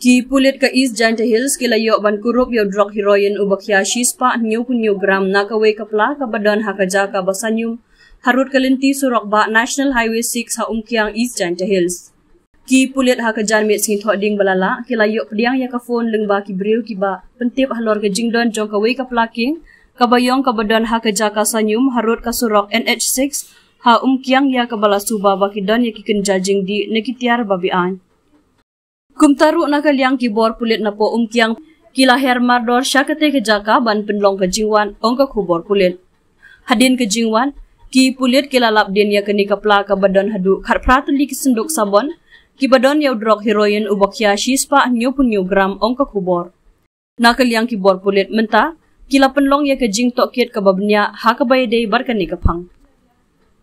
Ki pulit ka East Giant Hills kilayo ban kurup yo drug heroin ubakya shispa new gram nakawe kapla kabadan hakaja ka basanyum harut kalinti surok ba National Highway 6 ha umkiang East Giant Hills. Ki pulit hakajan met sing thoding balala kilayo pediang ya ka phone lengba ki bril ki ba pentip halor ka jingdon jong kawe kapla king kabayong kabadan hakaja ka sanyum harut ka surok NH6 ha umkiang ya ka balasuba bakidon ya ki kenjajing di nekitiar babian. Kumtaru nakaliang kibor pulit na po umkiang kilahir mardor syakate kejaka ban penlong kejingwan ongka kubor pulit. Hadin kejingwan, ki pulit kilalap din ya keni kapla kabadon hadu kar pratuli kisenduk sabon, kibadon ya drog heroin ubakya shispa new gram ongka kubor. Nakaliang kibor pulit menta, kila penlong ya kejing tokit kababnya hakabayade barkani kapang.